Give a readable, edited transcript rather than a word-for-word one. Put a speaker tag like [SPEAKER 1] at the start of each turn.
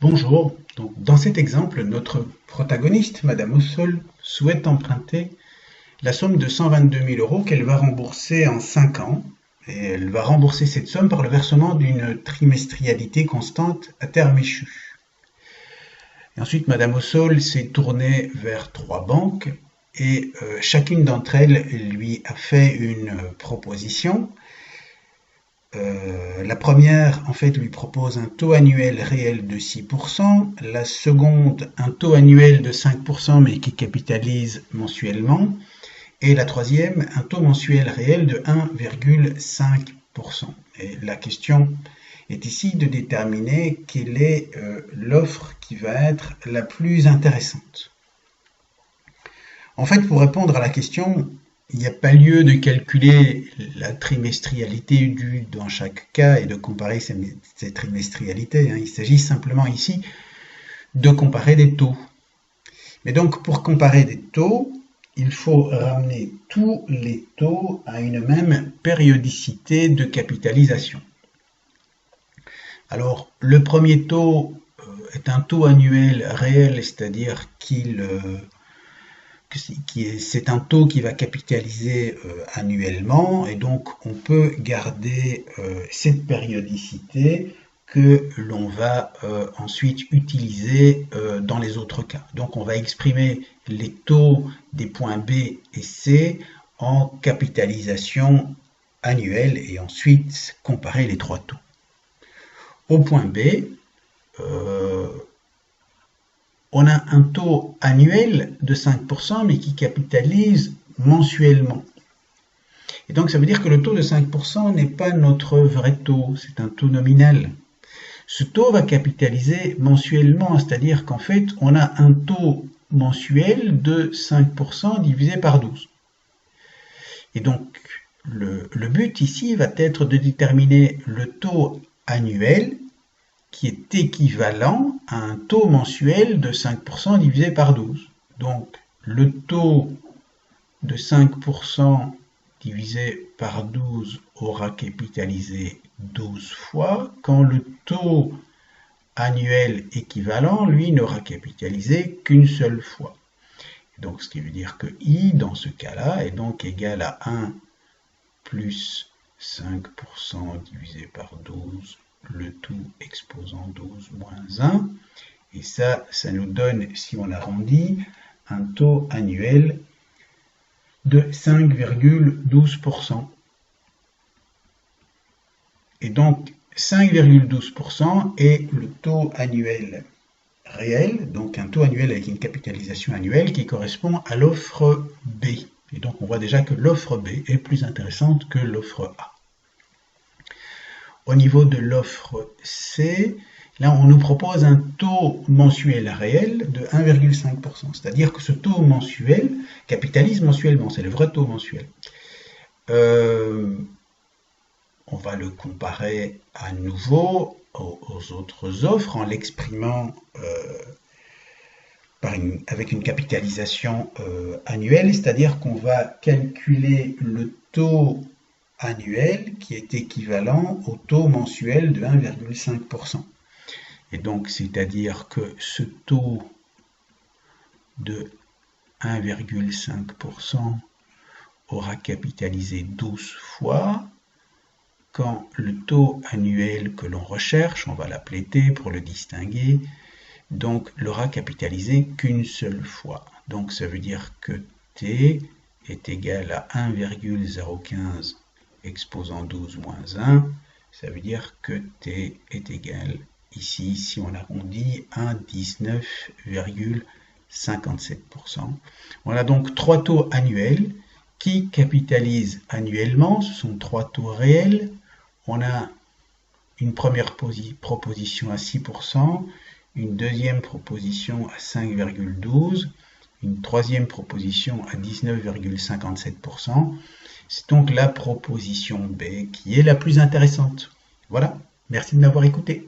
[SPEAKER 1] Bonjour, donc dans cet exemple, notre protagoniste, Madame Ossol, souhaite emprunter la somme de 122 000 euros qu'elle va rembourser en 5 ans. Et elle va rembourser cette somme par le versement d'une trimestrialité constante à terme échu. Et ensuite, Madame Ossol s'est tournée vers 3 banques et chacune d'entre elles lui a fait une proposition. La première, en fait, lui propose un taux annuel réel de 6%, la seconde, un taux annuel de 5%, mais qui capitalise mensuellement, et la troisième, un taux mensuel réel de 1,5%. Et la question est ici de déterminer quelle est l'offre qui va être la plus intéressante. En fait, pour répondre à la question, il n'y a pas lieu de calculer la trimestrialité due dans chaque cas et de comparer ces trimestrialités. Il s'agit simplement ici de comparer des taux. Mais donc, pour comparer des taux, il faut ramener tous les taux à une même périodicité de capitalisation. Alors, le premier taux est un taux annuel réel, c'est-à-dire c'est un taux qui va capitaliser annuellement, et donc on peut garder cette périodicité que l'on va ensuite utiliser dans les autres cas. Donc on va exprimer les taux des points B et C en capitalisation annuelle et ensuite comparer les trois taux. Au point B, on a un taux annuel de 5%, mais qui capitalise mensuellement. Et donc ça veut dire que le taux de 5% n'est pas notre vrai taux, c'est un taux nominal. Ce taux va capitaliser mensuellement, c'est-à-dire qu'en fait, on a un taux mensuel de 5% divisé par 12. Et donc, le but ici va être de déterminer le taux annuel qui est équivalent à un taux mensuel de 5% divisé par 12. Donc, le taux de 5% divisé par 12 aura capitalisé 12 fois, quand le taux annuel équivalent, lui, n'aura capitalisé qu'une seule fois. Donc, ce qui veut dire que I, dans ce cas-là, est donc égal à 1 plus 5% divisé par 12, le tout exposant 12 moins 1. Et ça nous donne, si on arrondit, un taux annuel de 5,12%. Et donc, 5,12% est le taux annuel réel, donc un taux annuel avec une capitalisation annuelle qui correspond à l'offre B. Et donc, on voit déjà que l'offre B est plus intéressante que l'offre A. Au niveau de l'offre C, là, on nous propose un taux mensuel réel de 1,5%. C'est-à-dire que ce taux mensuel capitalise mensuellement. C'est le vrai taux mensuel. On va le comparer à nouveau aux autres offres en l'exprimant avec une capitalisation annuelle. C'est-à-dire qu'on va calculer le taux annuel qui est équivalent au taux mensuel de 1,5%. Et donc, c'est-à-dire que ce taux de 1,5% aura capitalisé 12 fois, quand le taux annuel que l'on recherche, on va l'appeler T pour le distinguer, donc l'aura capitalisé qu'une seule fois. Donc, ça veut dire que T est égal à 1,015 exposant 12 moins 1, ça veut dire que T est égal, ici, si on arrondit, à 19,57%. On a donc trois taux annuels qui capitalisent annuellement, ce sont trois taux réels. On a une première proposition à 6%, une deuxième proposition à 5,12%, une troisième proposition à 19,57%. C'est donc la proposition B qui est la plus intéressante. Voilà, merci de m'avoir écouté.